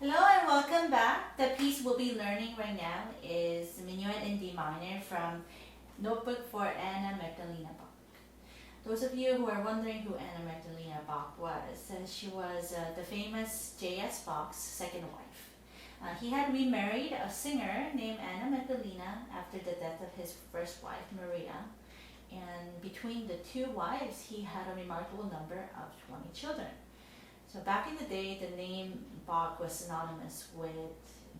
Hello and welcome back. The piece we'll be learning right now is Minuet in D minor from Notebook for Anna Magdalena Bach. Those of you who are wondering who Anna Magdalena Bach was, she was the famous J.S. Bach's second wife. He had remarried a singer named Anna Magdalena after the death of his first wife, Maria. And between the two wives, he had a remarkable number of 20 children. So back in the day, the name Bach was synonymous with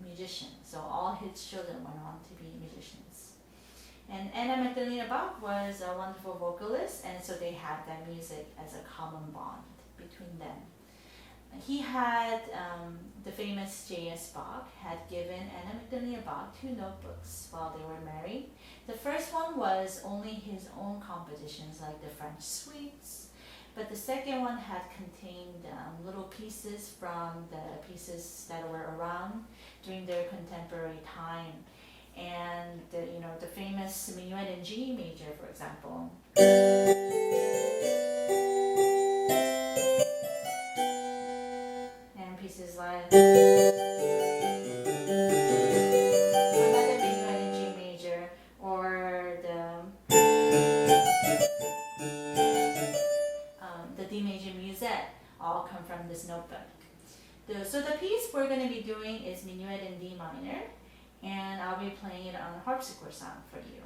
musician. So all his children went on to be musicians. And Anna Magdalena Bach was a wonderful vocalist, and so they had that music as a common bond between them. He had, the famous J.S. Bach had given Anna Magdalena Bach 2 notebooks while they were married. The first one was only his own compositions like the French suites, but the second one had contained little pieces from the pieces that were around during their contemporary time. And the famous Minuet in G major, for example. And pieces like another Minuet in G major, or the D major musette, all come from this notebook. So the piece we're going to be doing is Minuet in D minor, and I'll be playing it on harpsichord sound for you.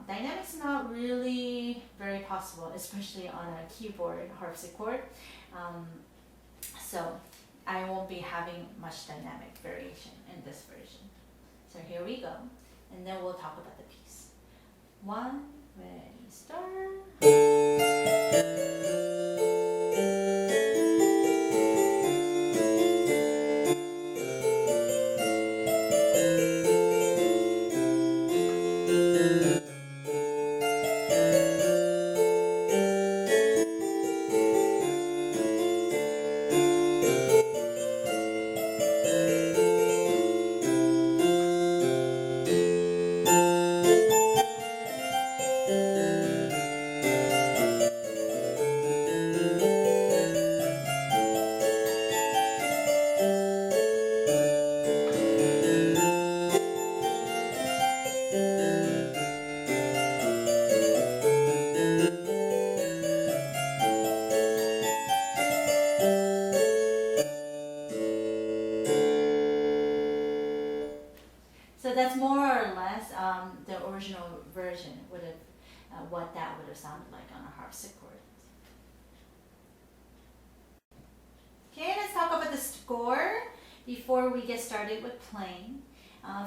Dynamics not really very possible, especially on a keyboard harpsichord. So I won't be having much dynamic variation in this version. So here we go, and then we'll talk about the piece. 1, ready, start. So that's more or less the original version would have, what that would have sounded like on a harpsichord. Okay, let's talk about the score before we get started with playing.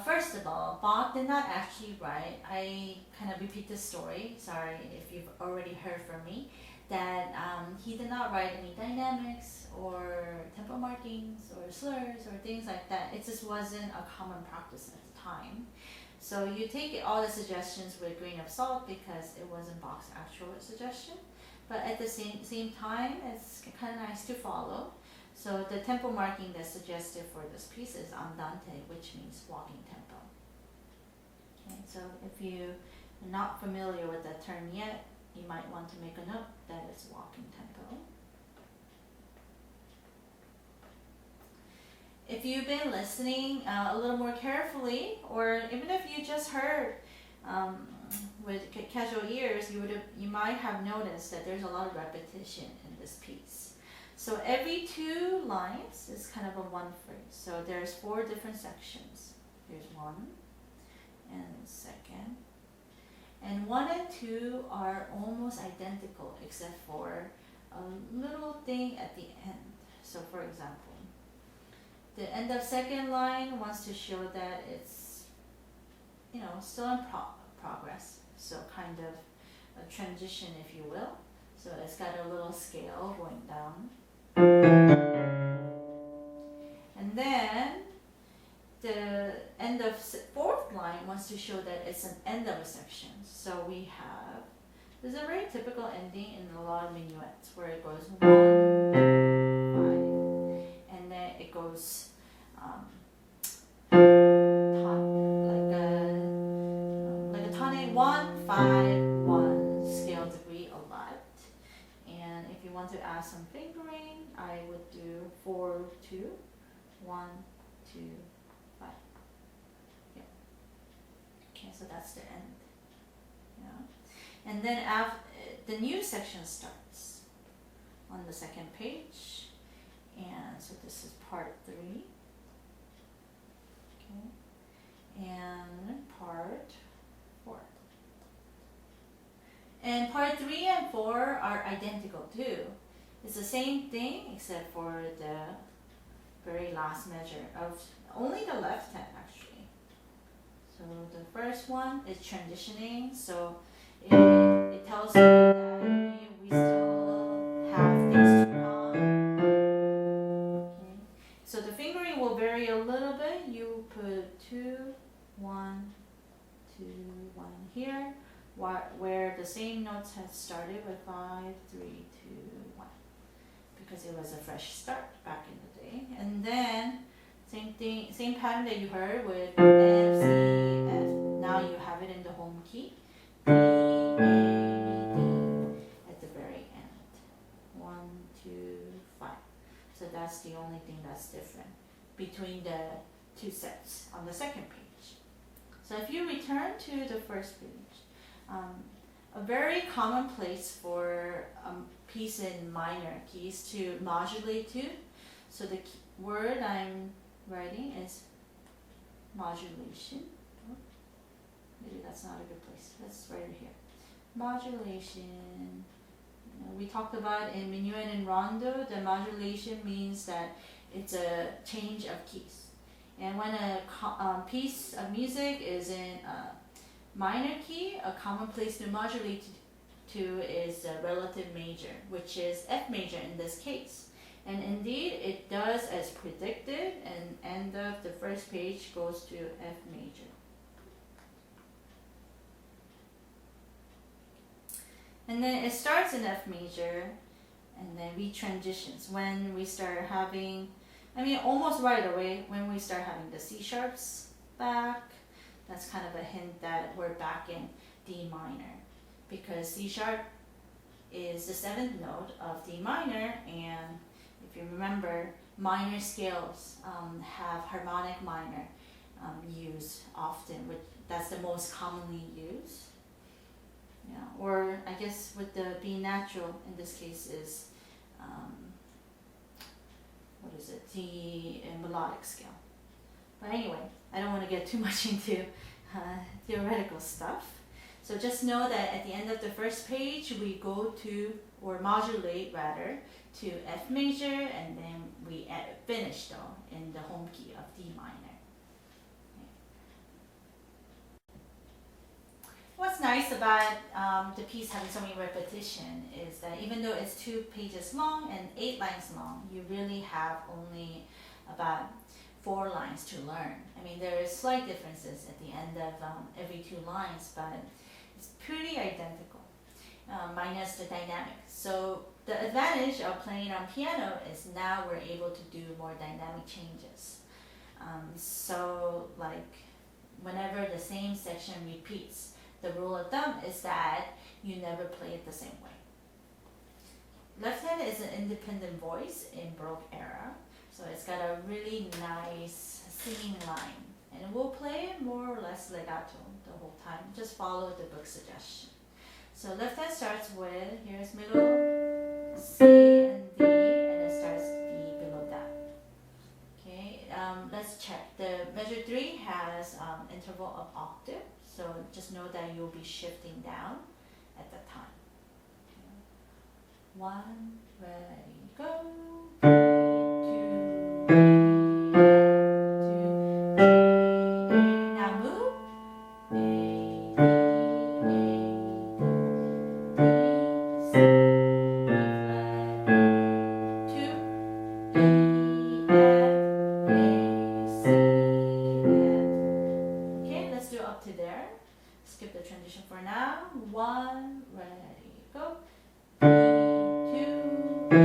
First of all, Bach did not actually write, I kind of repeat this story, sorry if you've already heard from me, that he did not write any dynamics or tempo markings or slurs or things like that. It just wasn't a common practice at the time. So you take all the suggestions with a grain of salt because it wasn't Bach's actual suggestion, but at the same time, it's kind of nice to follow. So the tempo marking that's suggested for this piece is andante, which means walking tempo. Okay, so if you're not familiar with that term yet, you might want to make a note that it's walking tempo. If you've been listening a little more carefully, or even if you just heard with casual ears, you might have noticed that there's a lot of repetition in this piece. So every 2 lines is kind of a one phrase. So there's 4 different sections. Here's 1 and 2nd. And 1 and 2 are almost identical except for a little thing at the end. So for example, the end of 2nd line wants to show that it's, still in progress. So kind of a transition, if you will. So it's got a little scale going down. And then the end of 4th line wants to show that it's an end of a section. So we have, this is a very typical ending in a lot of minuets where it goes 1, 5, and then it goes like a tonic 1, 5, 1 scale degree a lot. And if you want to add some fingering, I would do 4, 2, 1, 2, 5. Yeah. Okay, so that's the end. Yeah. And then the new section starts on the second page. And so this is part 3. Okay. And part 4. And part 3 and 4 are identical too. It's the same thing except for the very last measure of only the left hand actually. So the first one is transitioning. So it tells you that we still have things to come. Okay. So the fingering will vary a little bit. You put 2, 1, 2, 1 here, where the same notes had started with 5, 3, 2, 1. Because it was a fresh start back in the day. And then same thing, same pattern that you heard with F, C, F. Now you have it in the home key. D, A, D at the very end. 1, 2, 5. So that's the only thing that's different between the two sets on the second page. So if you return to the first page, a very common place for piece in minor keys to modulate to. So the word I'm writing is modulation. Oh, maybe that's not a good place. Let's write it here. Modulation. We talked about in Minuet and Rondo, the modulation means that it's a change of keys. And when a piece of music is in a minor key, a common place to modulate to is a relative major, which is F major in this case. And indeed, it does as predicted, and end of the first page goes to F major. And then it starts in F major, and then we transitions when we start having, almost right away, when we start having the C sharps back. That's kind of a hint that we're back in D minor, because C sharp is the 7th note of D minor, and if you remember, minor scales have harmonic minor used often, which that's the most commonly used. Yeah, or I guess with the B natural in this case is the melodic scale. But anyway, I don't want to get too much into theoretical stuff. So just know that at the end of the first page, we go to, or modulate rather, to F major, and then we finish though in the home key of D minor. What's nice about the piece having so many repetition is that even though it's 2 pages long and 8 lines long, you really have only about 4 lines to learn. There are slight differences at the end of every 2 lines, but it's pretty identical, minus the dynamic. So the advantage of playing on piano is now we're able to do more dynamic changes. So like whenever the same section repeats, the rule of thumb is that you never play it the same way. Left hand is an independent voice in Baroque era, so it's got a really nice singing line, and we'll play it more or less legato the whole time. Just follow the book suggestion. So left hand starts with, here's middle, C and D, and it starts D below that. Okay, let's check. The measure 3 has interval of octave, so just know that you'll be shifting down at that time. Okay. 1, ready, go. 2, 3, 2, 3. Now move. A, D, C, flat, 2, E, F, A, C, F. Okay, let's do up to there. Skip the transition for now. 1, ready, go. 2, 3,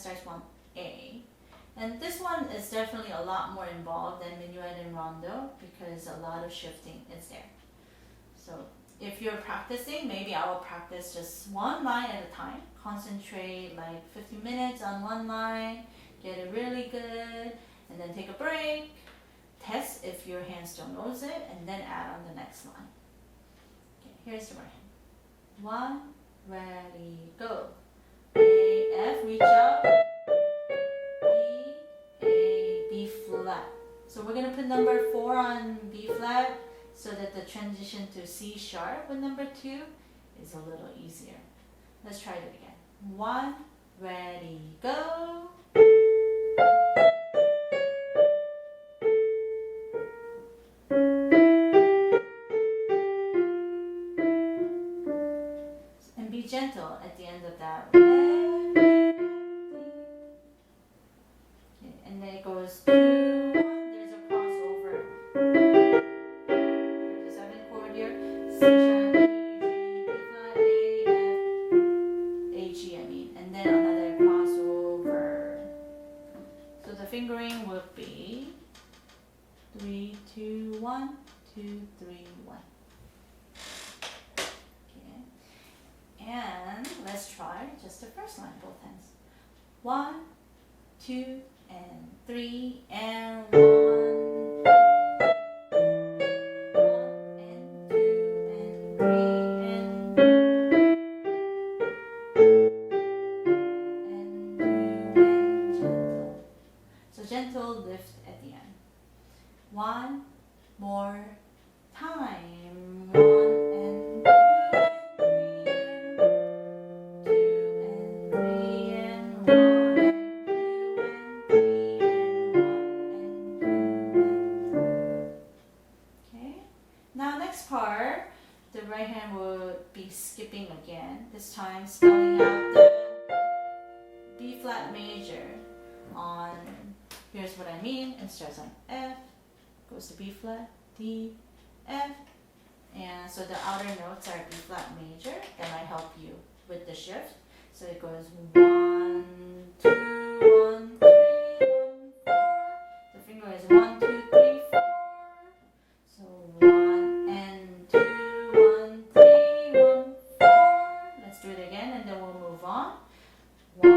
starts 1A. And this one is definitely a lot more involved than minuet and rondo because a lot of shifting is there. So if you're practicing, maybe I will practice just one line at a time. Concentrate like 15 minutes on one line, get it really good, and then take a break. Test if your hand still knows it, and then add on the next line. Okay, here's the right hand. 1, ready, go. A, F, reach out. B, A, B flat. So we're going to put number 4 on B flat so that the transition to C sharp with number 2 is a little easier. Let's try it again. 1, ready, go. And be gentle at the end of that. Okay, and then it goes 2, 1, there's a crossover. There's a 7 chord here. C sharp, E, G, B flat, A, F, A, G, I mean. And then another crossover. So the fingering would be 3, 2, 1, 2, 3, 1. Okay. And let's try just the first line, both hands. 1, 2, and 3, and 1. 1 and 2 and 3 and 2 and gentle. So gentle lift at the end. 1 more time. 1 and 2 and 3 and 2 and 3 and 1 and 2 and 3 and 1 and 2 and 3. Okay. Now next part, the right hand would be skipping again. This time spelling out the B flat major on, here's what I mean, it starts on F, goes to B flat, D, F, and so the outer notes are B flat major. That might help you with the shift. So it goes 1, 2, 1, 3, 1, 4. The finger is 1, 2, 3, 4. So 1 and 2, 1, 3, 1, 4. Let's do it again, and then we'll move on. 1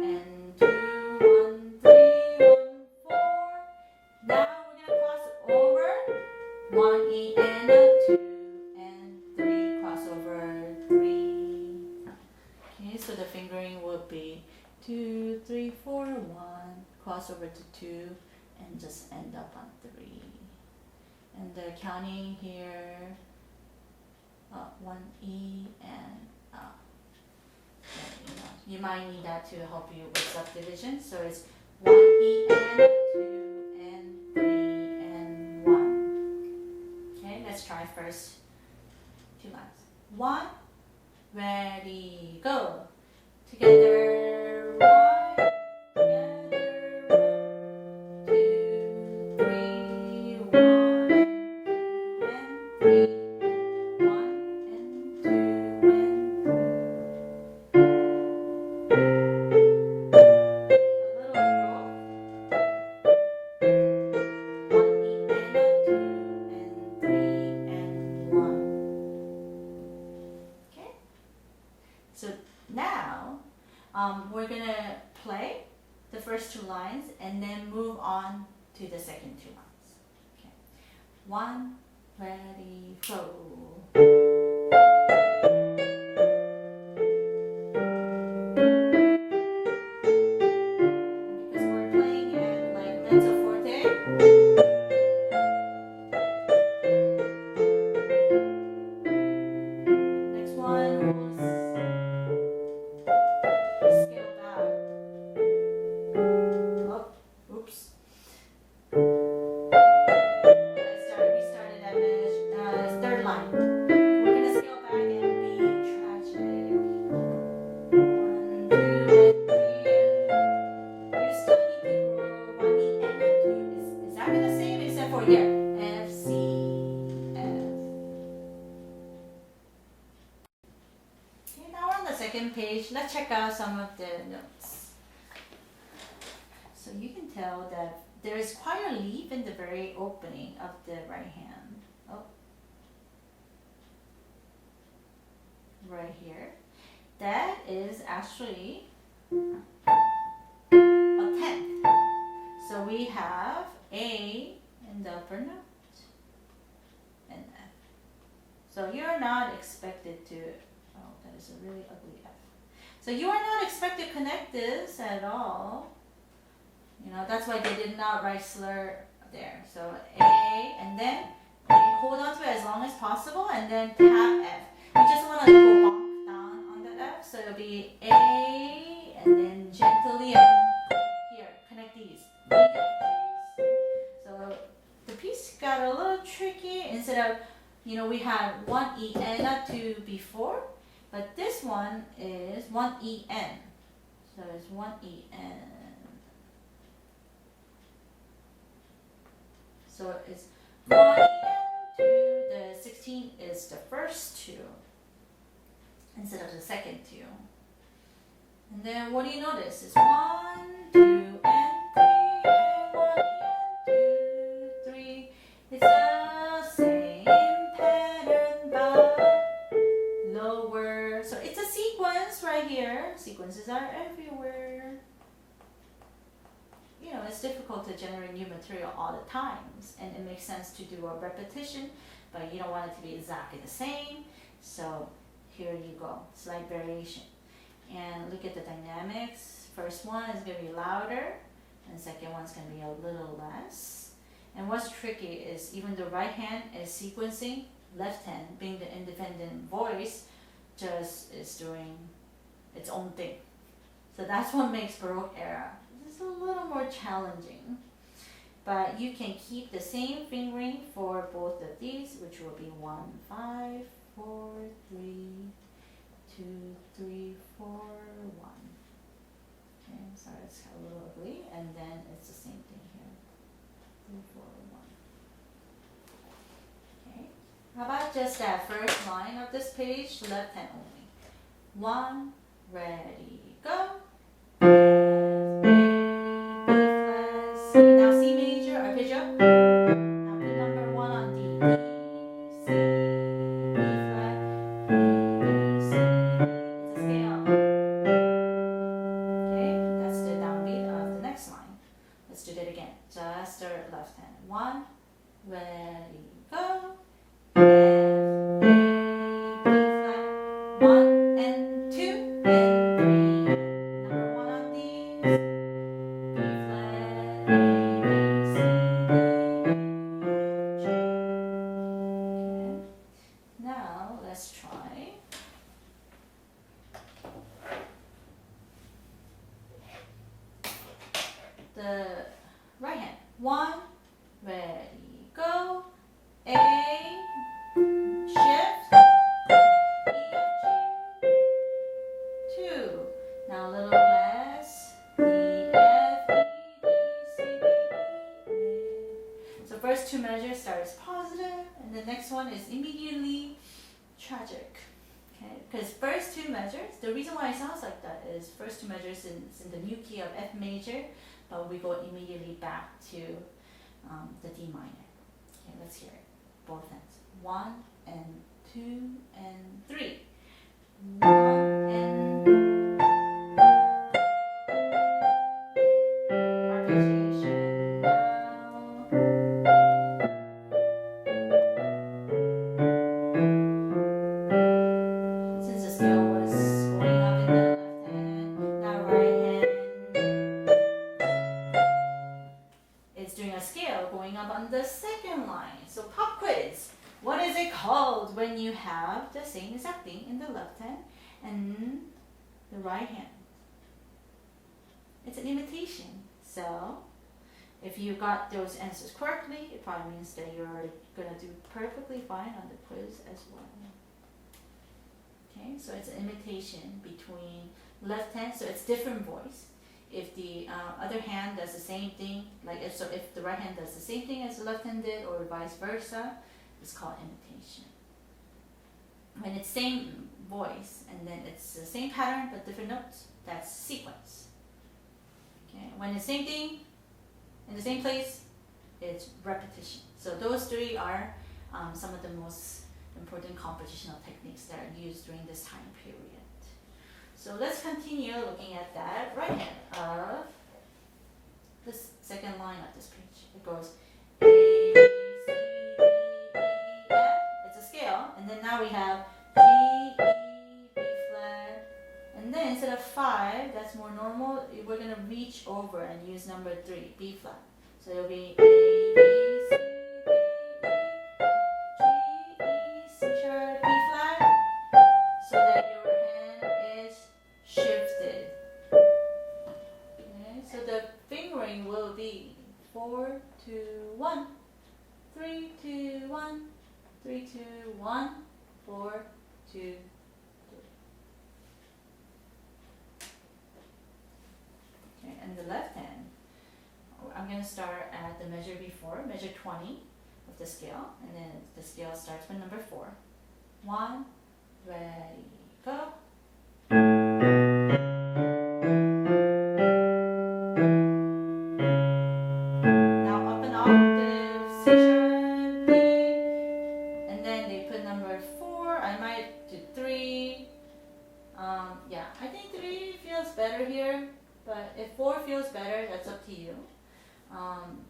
and 2, 1, 3, 1, 4. Now we're gonna cross over. 1 E and a 2 and 3, crossover 3. Okay, so the fingering would be 2, 3, 4, 1, crossover to 2, and just end up on 3. And the counting here, 1 E and you might need that to help you with subdivision. So it's 1 E and 2 and 3 and 1. Okay, let's try first 2 lines. 1, ready, go. Together, right, together, 1, 2, 3, 1 and 3, 1 and 2 and 3. So now we're gonna play the first 2 lines and then move on to the second 2 lines. Okay. 1, ready, go. Because we're playing it like mezzo forte. Next one was scale back. Oh, oops. We started at 3rd line. We're gonna scale back and be tragic. 1, 2, and 3, and you still need to grow 1 E and a 2 is exactly the same except for here. F, C, F. Okay, now we're on the second page. Let's check out some of the notes. you can tell that there is quite a leaf in the very opening of the right hand. Oh, right here. That is actually a 10th. So we have A in the upper note and F. So you're not expected to, oh, that is a really ugly F. So you are not expected to connect this at all. You know, that's why they did not write slur there. So A, and then hold on to it as long as possible, and then tap F. You just want to go bonk down on that F, so it'll be A, and then gently here, connect these. So the piece got a little tricky. Instead of, you know, we had one EN to before, but this one is one EN. So it's one EN. So it's 1 EN to the 16 is the first two instead of the second two. And then what do you notice? It's 1, 2, and 3, and 1, EN, 2, 3. It's the same pattern but lower. So it's a sequence right here. Sequences are everywhere. You know, it's difficult to generate new material all the times, and it makes sense to do a repetition, but you don't want it to be exactly the same. So here you go, slight variation. And look at the dynamics. First one is going to be louder, and second one's going to be a little less. And what's tricky is even the right hand is sequencing, left hand, being the independent voice, just is doing its own thing. So that's what makes Baroque era just a little more challenging. But you can keep the same fingering for both of these, which will be 1, 5, 4, 3, 2, 3, 4, 1. Okay, sorry, it's a little ugly. And then it's the same thing here. 3, 4, 1. Okay. How about just that first line of this page, left hand only. 1, ready, go. F, A, B flat, C. Now C major, arpeggio. Now put number 1 on D. D, C, B flat, A, B, C. It's a scale. Okay, that's the downbeat of the next line. Let's do that again. Just the left hand. 1, ready, go. F, A, B flat, 1 and 2 and 3. Number 1 on these. B flat, A, B, C, D, E, G. Okay. Now let's try. The right hand. 1, ready, go. A, shift, E, F, G. 2. Now a little less. E, F, E, D, C, D, E, A. So first two measures start as positive, and the next one is immediately tragic. Okay, because first two measures, the reason why it sounds like that is first two measures is in the new key of F major, but we go immediately back to the D minor. Okay, let's hear it. Both hands. 1 and 2 and 3. 1 and arpeggiation now. Since the scale was going up in the left hand, now right hand is doing a scale going up on the second line. So pop quiz. What is it called when you have the same exact thing in the left hand and the right hand? It's an imitation. So if you got those answers correctly, it probably means that you're going to do perfectly fine on the quiz as well. Okay, so it's an imitation between left hand, so it's different voice. If the other hand does the same thing, like if the right hand does the same thing as the left hand did, or vice versa, it's called imitation. When it's same voice and then it's the same pattern but different notes, that's sequence. Okay, when it's same thing, in the same place, it's repetition. So those three are some of the most important compositional techniques that are used during this time period. So let's continue looking at that right hand of this second line of this page. It goes A, B, C, D, E, F. It's a scale, and then now we have G, E, B flat, and then instead of 5, that's more normal, we're going to reach over and use number 3, B flat. So it'll be A, B, C, D, E, G, E, C sharp, B flat, so that your hand is shifted. Okay, so the fingering will be 4, 2, 1, 3, 2, 1, 3, 2, 1, 4, 2, 3. Okay, and the left hand, I'm going to start at the measure before, measure 20 of the scale, and then the scale starts with number 4. 1, ready, go. Now up an octave, C sharp, D, and then they put number 4. I might do 3. Yeah, I think 3 feels better here, but if 4 feels better, that's up to you.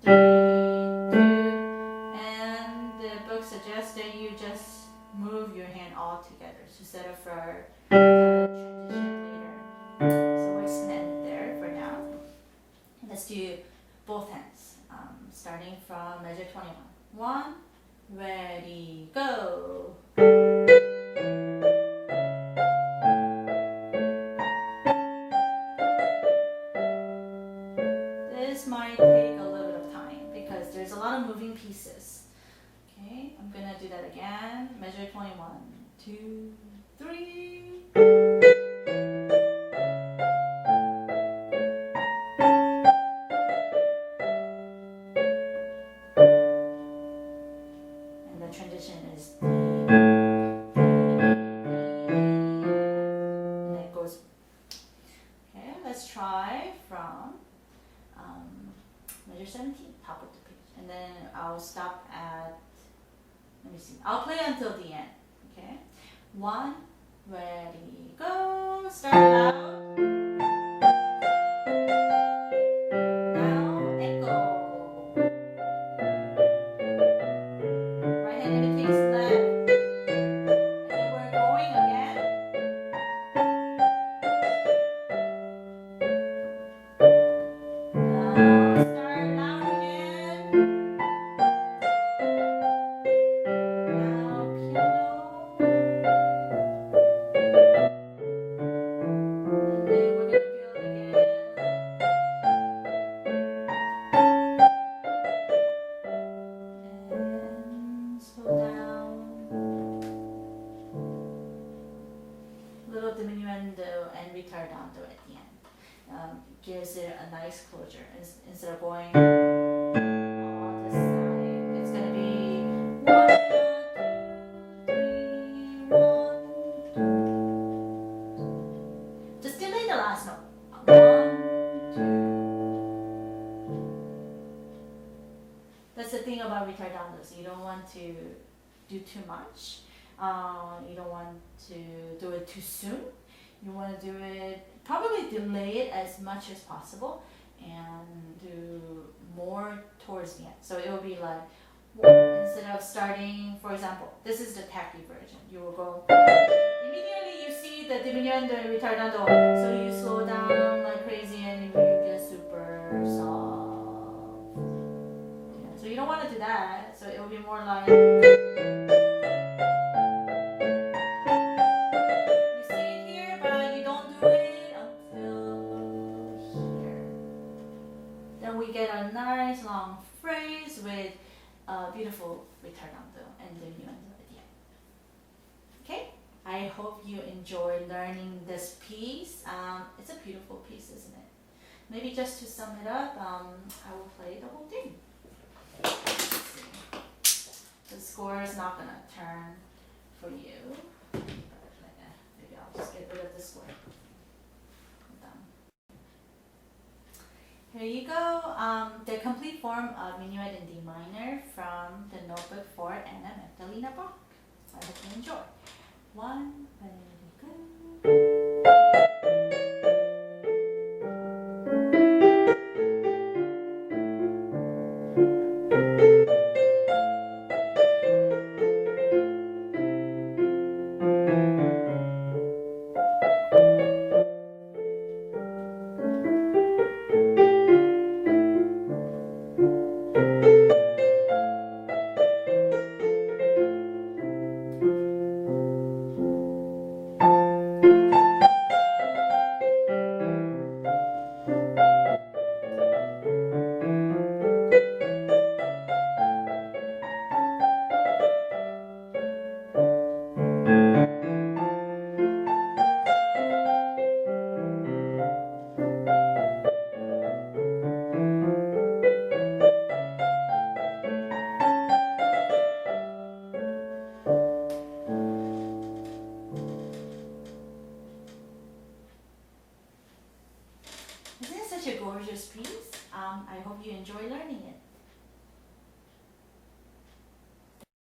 3, 2, and the book suggests that you just move your hand all together to set up for the transition later. So we're just gonna end it there for now. Let's do both hands, starting from measure 21. 1, ready, go. This might take a little bit of time because there's a lot of moving pieces. Okay, I'm gonna do that again. Measure 21, 2, 3. And the transition is D, and it goes. Okay, let's try from measure 17, top of the page, and then I'll stop at, let me see, I'll play until the end. Okay, 1, ready, go. Start out. Now echo. Right hand imitates left, and then we're going again. Now start loud again. Now piano. And then we're gonna build again. And slow down. Little diminuendo and ritardando at the end. Gives it a nice closure. Instead of going all this side, it's gonna be 1, 2, 3, 1, 2. Just delay the last note. 1, 2. That's the thing about ritardandos. You don't want to do too much. You don't want to do it too soon. You want to do it, probably delay it as much as possible and do more towards the end. So it will be like, instead of starting, for example, this is the tacky version. You will go, immediately you see the diminuendo and ritardando, so you slow down like crazy and you get super soft. Yeah, so you don't want to do that. So it will be more like, we get a nice long phrase with a beautiful ritardando and diminuendo at the end. Okay, I hope you enjoy learning this piece. It's a beautiful piece, isn't it? Maybe just to sum it up, I will play the whole thing. The score is not gonna turn for you, but maybe I'll just get rid of the score. Here you go. The complete form of Minuet in D minor from the notebook for Anna Magdalena Bach. So I hope you enjoy. One, very good. Isn't it such a gorgeous piece? I hope you enjoy learning it.